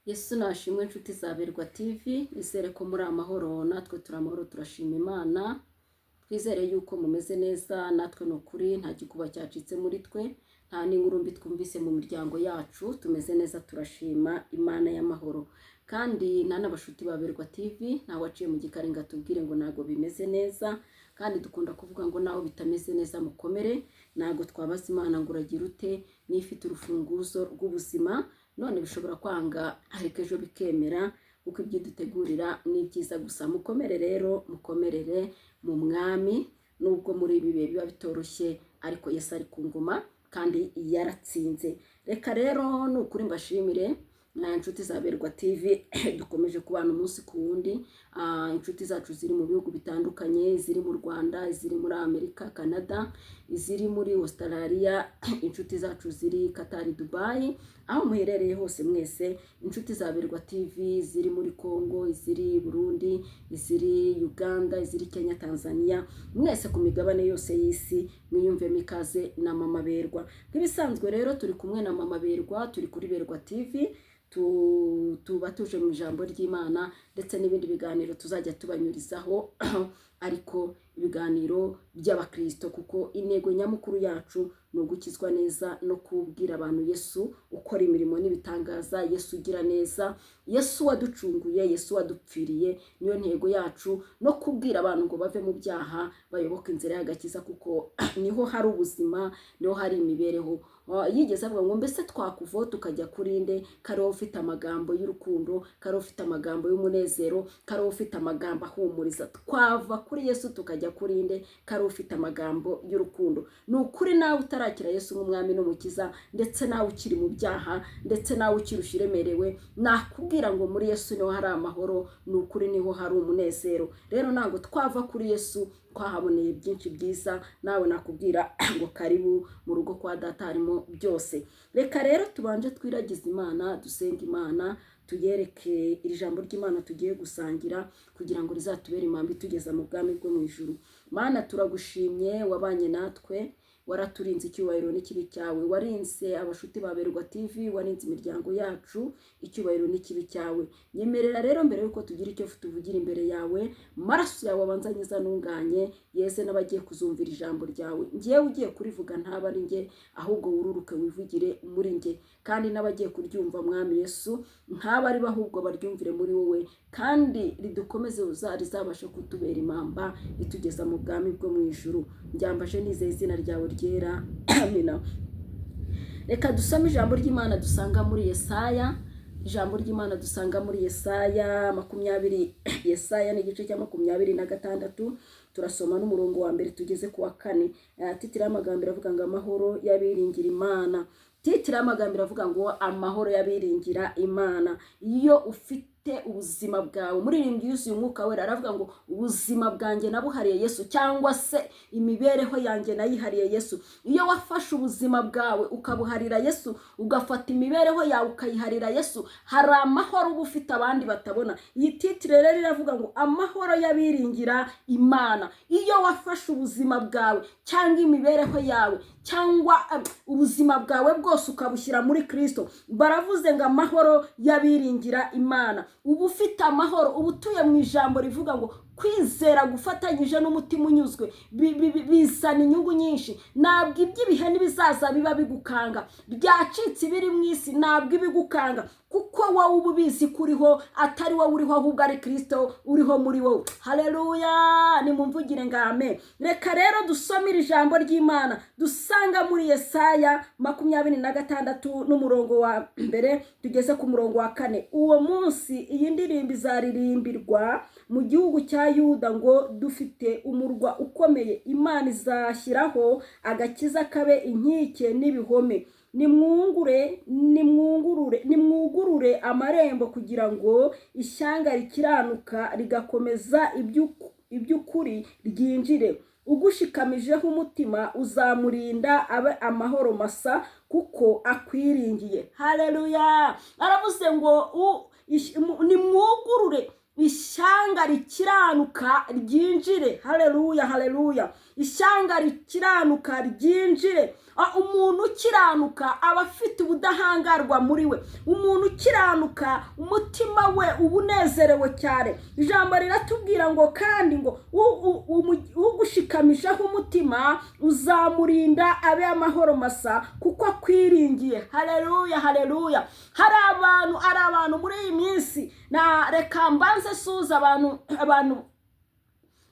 Yesu nashimwe inshuti za Berwa TV, izere ko muri amahoro, natwe turi amahoro turashima Imana. Twizere yuko mumeze neza, natwe no kuri nta gikuba cyacitse muri twe, nta n'ingurumbi twumvise mu miryango yacu, tumeze neza turashima Imana y'amahoro. Kandi nta n'abashuti ba Berwa TV, nta waciye mu gikarenga tubwire ngo nago bimeze neza, kandi dukunda kuvuga ngo naho bitameze neza mukomere, nago twabaza Imana ngo uragira ute, nifite urufunguzo rw'ubuzima. None bishobora kwanga ariko ejo bikemera, kuko ibyo dutegurira ni byiza gusa. Mukomere rero, mukomerere mu mwami, nubwo muri ibi bihe biba bitoroshye, ariko Yesu ari ku ngoma kandi yaratsinze. Reka rero nukuri mbashimire inshuti za Berwa TV, dukomeje kubana umunsi ku wundi. Inshuti zacu ziri mu bihugu bitandukanye, ziri mu Rwanda, ziri muri Amerika, Canada, ziri muri Australia, inshuti zacu ziri Qatar, Dubai, aho muherereye hose mwese. Inshuti za Berwa TV ziri muri Congo, ziri Burundi, ziri Uganda, ziri Kenya, Tanzania, mwese ku migabane yose y'isi, mwiyumve mikaze na Mama Berwa. Nk'ibisanzwe rero turi kumwe na Mama Berwa, turi kuri Berwa TV, tuba tuje mu ijambo ry'Imana ndetse n'ibindi biganiro tuzajya tubanyurizaho ariko ibiganiro by'abakristo, kuko intego nyamukuru yacu no gukizwa neza no kubwira abantu Yesu ukora imirimo n'ibitangaza, Yesu ugira neza, Yesu waducunguye, Yesu wadupfiriye. Niyo ntego yacu, no kubwira abantu ngo bave mu byaha bayoboke inzira y'agakiza, kuko niho hari ubuzima, niho hari imibereho. Yigeze avuga ngo mbese twakuvaho tukajya kuri nde? Kariho ufite amagambo y'urukundo, kariho ufite amagambo y'umunezero, kariho ufite amagambo ahumuriza. Twava kuri Yesu tukajya kuri nde? Kariho ufite amagambo y'urukundo. Ni ukuri nawe utarakira Yesu nk'umwami n'umukiza, ndetse nawe ukiri mu byaha, ndetse nawe ukirusha iremerewe, nakubwira ngo muri Yesu niho hari amahoro, ni ukuri niho hari umunezero. Rero ntabwo twava kuri Yesu twahaboneye byinshi byiza, nawe nakubwira ngo karibu mu rugo kwa data harimo byose. Reka rero tubanje twiragize Imana, dusenga Imana, tuyereke iri jambo ry'Imana tugiye gusangira, kugira ngo rizatubere impambi tugeza mu bwami bwo mu ijuru. Mana, turagushimye, wabanye natwe, waraturinze, icyubahiro n'ikibi cyawe. Warinze abashuti ba Berwa TV, warinze imiryango yacu, icyubahiro n'ikibi cyawe. Nyemerera rero mbere yuko tugira icyo tuvugira imbere yawe, maraso yawe abanzanyiza nunganye, yeze n'abagiye kuzumvira ijambo ryawe. Ngiye ugiye kurivuga ntaba ari nge, ahubwo wururuke wivugire muri nge, kandi n'abagiye kuryumva mwami Yesu ntaba ari bahubwo baryumvire muri wowe, kandi ridukomeze rizabashe kutubera impamba itugeza mu bwami bwo mu ijuru. Njyambaje nizeye izina ryawe ryera, amina. Reka dusome ijambo ry'Imana dusanga muri Yesaya. Ijambo ry'Imana dusanga muri Yesaya 20, Yesaya ni igice cya 26, turasoma n'umurongo wa mbere tugeze ku wa 4. Titira y'amagambo iravuga ngo amahoro y'abiringira Imana. Titira y'amagambo iravuga ngo amahoro y'abiringira Imana. Iyo ufite ubuzima bwawe, muririmbyi yuzuye umwuka wera aravuga ngo ubuzima bwanjye nabuhariye Yesu, cyangwa se imibereho yanjye nayihariye Yesu. Iyo wafashe ubuzima bwawe ukabuharira Yesu, ugafata imibereho yawe ukayiharira Yesu, hari amahoro uba ufite abandi batabona. Iyi titire rero iravuga ngo amahoro y'abiringira Imana. Iyo wafashe ubuzima bwawe cyangwa imibereho yawe cyangwa ubuzima bwawe bwose ukabushyira muri Kristo, baravuze ngo amahoro y'abiringira Imana. Ubu ufite amahoro, ubu utuye mu ijambo rivuga ngo kwizera gufatanyije n'umutima unyuzwe bizana inyungu nyinshi. Ntabwo iby'ibihe n'ibizaza biba bigukanga, byacitse ibiri mu isi ntabwo ibigukanga, kuko wowe uba ubizi kuriho, atari wowe uriho, ahubwo ari Kristo uriho muri wowe. Haleluya, nimumvugire ngo amen. Reka rero dusomere ijambo ry'Imana dusanga muri Yesaya 26 n'umurongo wa mbere tugeze ku murongo wa 4. Uwo munsi iyi ndirimbo izaririmbirwa mu gihugu cya Yuda ngo dufite umurwa ukomeye, Imana izashyiraho agakiza kabe inkike n'ibihome. Nimwugurure amarembo kugira ngo ishyanga rikiranuka rigakomeza iby'ukuri ryinjire. Ugushikamijeho umutima uzamurinda abe amahoro masa, kuko akwiringiye. Haleluya. Aravuze ngo nimwugurure ishyanga rikiranuka ryinjire. Haleluya, haleluya. Ishyanga rikiranuka ryinjire. Umuntu ukiranuka aba afite ubudahangarwa muri we. Umuntu ukiranuka umutima we ubunezerewe cyane. Ijambo riratubwira ngo kandi ngo ugushikamishaho umutima uzamurinda abe amahoro masa kuko akwiringiye. Haleluya, haleluya. Hari abantu muri iyi minsi, na reka mbanze suza abantu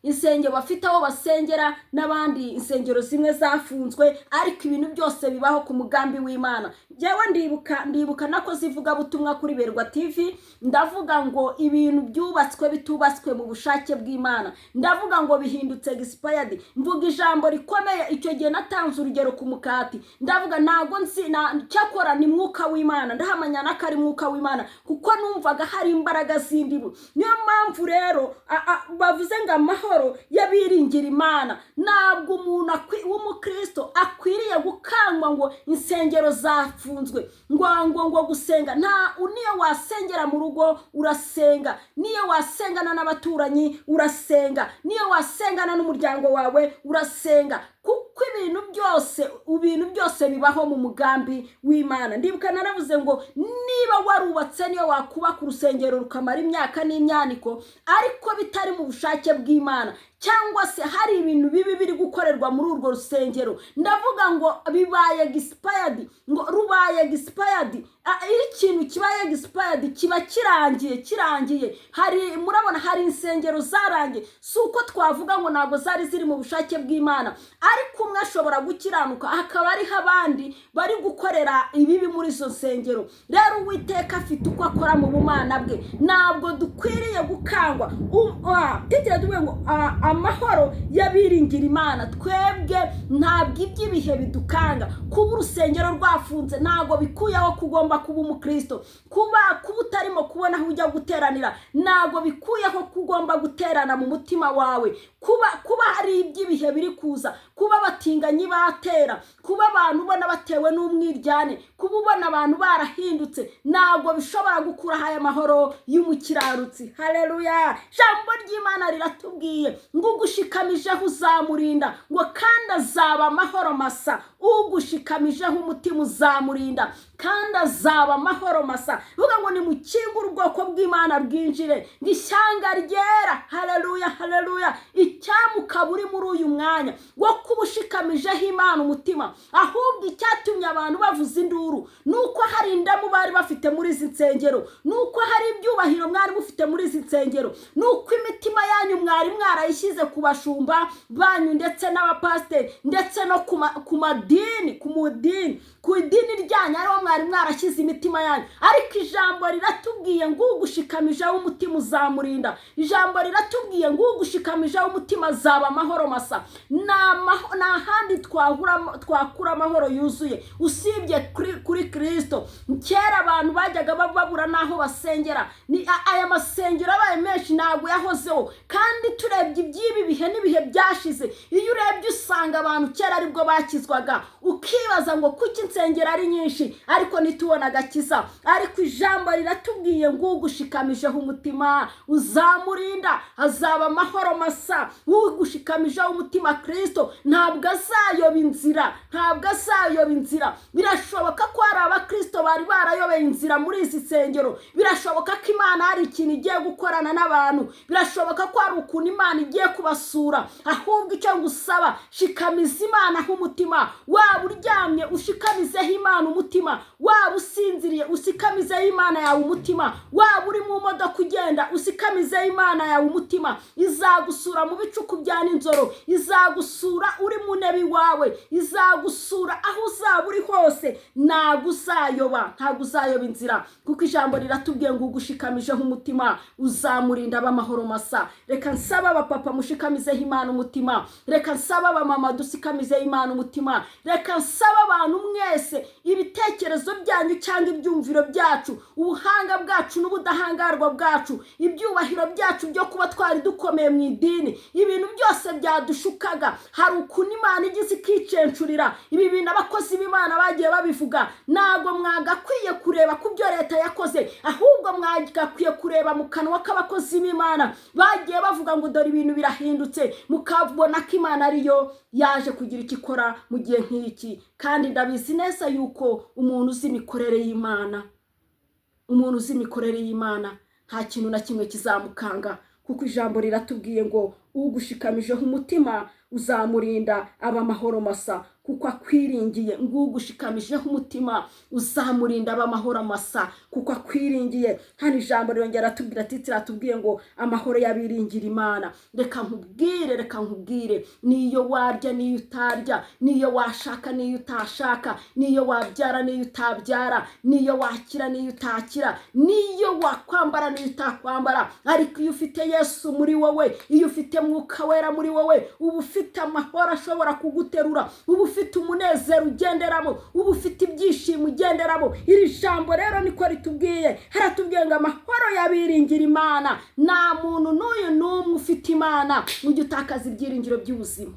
insengero bafite aho basengera n'abandi insengero zimwe zafunzwe, ariko ibintu byose bibaho ku mugambi w'Imana. Jewe ndibuka nako zivuga butumwa kuri Berwa TV, ndavuga ngo ibintu byubatswe bitubatswe mu bushake bw'Imana, ndavuga ngo bihindutse expired. Mvuga ijambo rikomeye. Icyo gihe natanze urugero ku mukati, ndavuga nago cyakora ni mwuka w'Imana, ndahamanya nakari mwuka w'Imana kuko numvaga hari imbaraga zindibu. Niyo mpamvu rero bavuze ngo amahoro yabiringira Imana. Ntabwo umuntu w'umukristo akwiriye gukangwa ngo insengero zafunzwe, ngo gusenga. Niyo wasengera mu rugo urasenga, niyo wasengana n'abaturanyi urasenga, niyo wasengana n'umuryango wawe urasenga, kuko ibintu byose bibaho mu mugambi w'Imana. Ndibuka naravuze ngo niba warubatse, niyo wakubaka urusengero rukamara imyaka n'imyaniko, ariko bitari mu bushake bw'Imana, cyangwa se hari ibintu bibi biri gukorerwa muri urwo rusengero, ndavuga ngo bibaye expired, ngo rubaye expired. Iyo ikintu kibaye expired kiba kirangiye. Murabona hari insengero zarangiye, si uko twavuga ngo ntabwo zari ziri mu bushake bw'Imana, ariko umwe ashobora gukiranuka hakaba ariho abandi bari gukorera ibibi muri izo nsengero. Rero Uwiteka afite uko akora mu bumana bwe, ntabwo dukwiriye gukangwa. Titira tuvuge ngo amahoro yabiringira Imana. Twebwe ntabwo iby'ibihe bidukanga. Kuba urusengero rwafunze ntabwo bikuyeho kugomba kuba umukristo. Kuba utarimo kubona aho ujya guteranira ntabwo bikuyeho kugomba guterana mu mutima wawe. Kuba hari iby'ibihe biri kuza, kuba batinganyi batera, kuba abantu ubona batewe n'umwiryane, kuba ubona abantu barahindutse, ntabwo bishobora gukuraho aya mahoro y'umukiranutsi. Haleluya. Jambo ry'Imana riratubwiye ngo ugushikamijeho uzamurinda, ngo kandi azaba amahoro masa. Ugushikamijeho umutima uzamurinda kandi azaba amahoro masa. Vuga ngo nimukingure ubwoko bw'Imana bwinjire, n'ishyanga ryera. Haleluya, haleluya. Icyamuka buri muri uyu mwanya wo kubushikamijeho Imana umutima, ahubwo icyatumye abantu bavuza induru nuko hari indamu bari bafite muri izi nsengero, nuko hari ibyubahiro mwari mufite muri izi nsengero, nuko imitima yanyu mwari mwarayishyize ku bashumba banyu ndetse n'abapasiteri, ndetse no ku idini ryanyu ariho mwari mwarashyize imitima yanyu. Ariko ijambo riratubwiye ngo ugushikamijeho umutima uzamurinda. Ijambo riratubwiye ngo ugushikamijeho umutima azaba amahoro masa. Nta handi twakura amahoro yuzuye usibye kuri Kristo. Kera abantu bajyaga babura naho basengera, aya masengero abaye menshi ntabwo yahozeho, kandi turebye iby'ibi bihe n'ibihe byashize, iyo urebye usanga abantu kera aribwo bakizwaga. Ukibaza ngo kuki insengero ari nyinshi ariko nitubona agakiza. Ariko ijambo riratubwiye ngo ugushikamijeho umutima uzamurinda, azaba amahoro masa. Ugushikamijeho umutima Kristo ntabwo azayoba inzira. Birashoboka ko hari abakristo bari barayobeye inzira muri izi nsengero. Birashoboka ko Imana hari ikintu igiye gukorana n'abantu. Birashoboka ko hari ukuntu Imana igiye kubasura. Ahubwo icyo ngusaba, shikamiza Imana umutima. Waba uryamye ushikamizeho Imana umutima, waba usinziriye usikamizeho Imana yawe umutima, waba uri mu modoka ugenda usikamizeho Imana yawe umutima. Izagusura mu bicuku bya ninjoro, izagusura uri mu ntebe wawe, izagusura aho uzaba uri hose. Ntabwo uzayoba inzira, kuko ijambo riratubwiye ngo ugushikamijeho umutima uzamurinda ab'amahoro masa. Reka nsaba abapapa mushikamizeho Imana umutima, reka nsaba abamama dusikamizeho Imana umutima, reka nsaba abantu mwese ibitekerezo byanyu cyangwa ibyumviro byacu, ubuhanga bwacu n'ubudahangarwa bwacu, ibyubahiro byacu byo kuba twari dukomeye mu idini, ibintu byose byadushukaga. Hari ukuntu Imana igize ikicencurira. Ibi bintu abakozi b'Imana bagiye babivuga, ntabwo mwagakwiye mwagakwiye kureba ku byo leta yakoze, ahubwo mwagakwiye kureba mu kanwa k'abakozi b'Imana bagiye bavuga ngo dore ibintu birahindutse, mukabona ko Imana ariyo yaje kugira icyo ikora mu gihe nk'iki. Kandi ndabizi neza yuko umuntu uzi imikorere y'Imana, nta kintu na kimwe kizamukanga, kuko ijambo riratubwiye ngo ugushikamijeho umutima uzamurinda aba mahoro masa, kuko akwiringiye. Ngugushikamijeho umutima uzamurinda aba mahoro masa, kuko akwiringiye. Hano ijambo ryongera tubwira tiratubwiye ngo amahoro yabiringira Imana. Reka nkubwire, niyo warya niyo utarya, niyo washaka niyo utashaka, niyo wabyara niyo utabyara, niyo wakira niyo utakira, niyo wakwambara niyo utakwambara, ariko iyo ufite Yesu muri wowe, iyo ufite Mwuka Wera muri wowe, ubu ufite amahoro ashobora kuguterura, ubu ufite umunezero ugenderamo, ubu ufite ibyishimo ugenderamo. Iri jambo rero niko ritubwiye, haratubwiye ngo amahoro yabiringira Imana. Nta muntu n'uyu n'umwe ufite Imana ujye utakaza ibyiringiro by'ubuzima.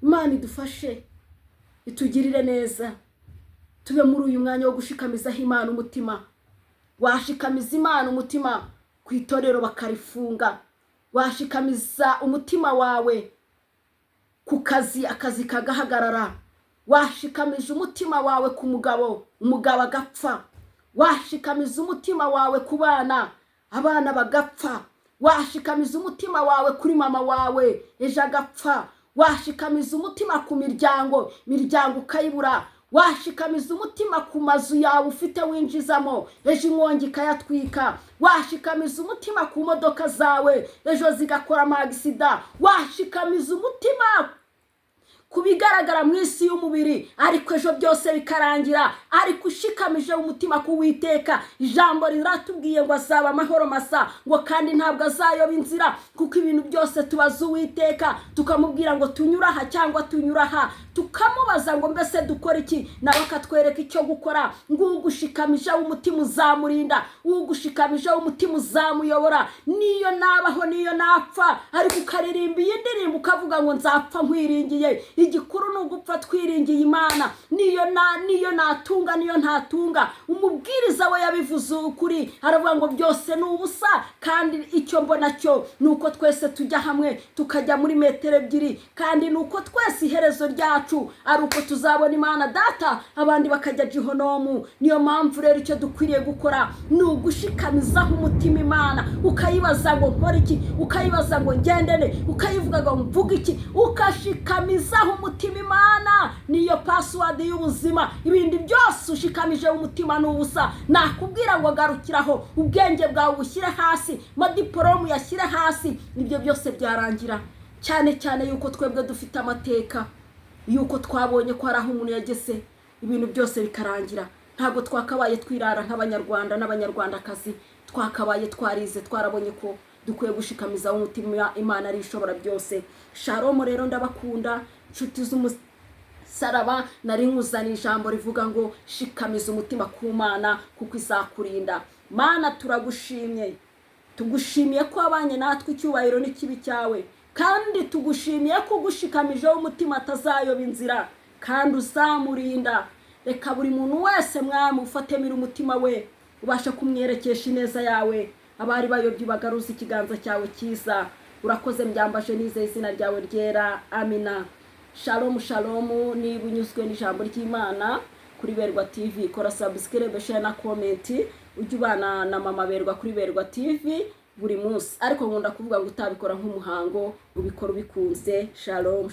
Imana idufashe, itugirire neza, tube muri uyu mwanya wo gushikamizaho Imana umutima. Washikamiza Imana umutima ku itorero bakarifunga, washikamiza umutima wawe ku kazi, akazi kagahagarara, washikamije umutima wawe ku mugabo, umugabo agapfa, washikamiza umutima wawe ku bana, abana bagapfa, washikamiza umutima wawe kuri mama wawe, ejo agapfa, washikamiza umutima ku miryango ukayibura, washikamiza umutima ku mazu yawe ufite winjizamo, ejo inkongi ikayatwika, washikamiza umutima ku modoka zawe, ejo zigakora amagisida, washikamiza umutima kubigaragara mu isi y'umubiri, ariko ejo byose bikarangira. Ariko ushikamije umutima ku Uwiteka, ijambo riratubwiye ngo azaba amahoro masa, ngo kandi ntabwo azayoba inzira, kuko ibintu byose tubaza Uwiteka, tukamubwira ngo tunyuraha cyangwa tunyuraha, tukamubaza ngo mbese dukora iki, nawe akatwereka icyo gukora. Ngo ugushikamije umutima uzamurinda, ugushikamije umutima uzamuyobora. Niyo nabaho niyo napfa, ariko ukaririmba iyi ndirimbo ukavuga ngo nzapfa nkwiringiye. Igikuru ni ugupfa twiringiye Imana. Niyo natunga niyo ntatunga, umubwiriza we yabivuze ukuri, aravuga ngo byose ni ubusa. Kandi icyo mbona cyo nuko twese tujya hamwe tukajya muri metero 2, kandi nuko twese iherezo ryacu ari uko tuzabona Imana Data, abandi bakajya Jihonomu. Niyo mpamvu rero icyo dukwiriye gukora ni ugushikamizaho umutima Imana, ukayibaza ngo nkora iki, ukayibaza ngo ngendene, ukayivuga ngo mvuga iki, ukashikamizaho umutima Imana. Niyo password y'ubuzima. Ibindi byose ushikamije umutima n'ubusa. Nakubwira ngo garukiraho, ubwenge bwawe bushyire hasi, madiporomu yashyire hasi, ibyo byose byarangira. Cyane yuko twebwe dufite amateka, yuko twabonye ko hari aho umuntu yageze, ibintu byose bikarangira. Ntabwo twakabaye twirara nk'abanyarwanda n'abanyarwandakazi, twakabaye twarize, twarabonye ko dukwiye gushikamiza umutima Imana ari ishobora byose. Shalom rero, ndabakunda nshuti z'umusaraba. Nari nkuzaniye ijambo rivuga ngo shikamiza umutima ku Mana, kuko izakurinda. Mana turagushimye, tugushimiye ko abanye natwe icyubahiro n'ikibi cyawe, kandi tugushimiye ko gushikamijeho umutima atazayoba inzira, kandi uzamurinda. Reka buri muntu wese Mwami ufatemira umutima we, ubasha kumwerekesha ineza yawe. Abari bayobye bagaruza ikiganza cyawe cyiza. Urakoze, mbyambaje nizeye izina ryawe ryera. Amina. Shalom. Niba unyuzwe n'ijambo ry'Imana kuri Berwa TV, kora subscribe, share na comment. Ujye ubana na mama Berwa kuri Berwa TV buri munsi, ariko nkunda kuvuga ngo utabikora nk'umuhango, ubikora ubikunze. Shalom.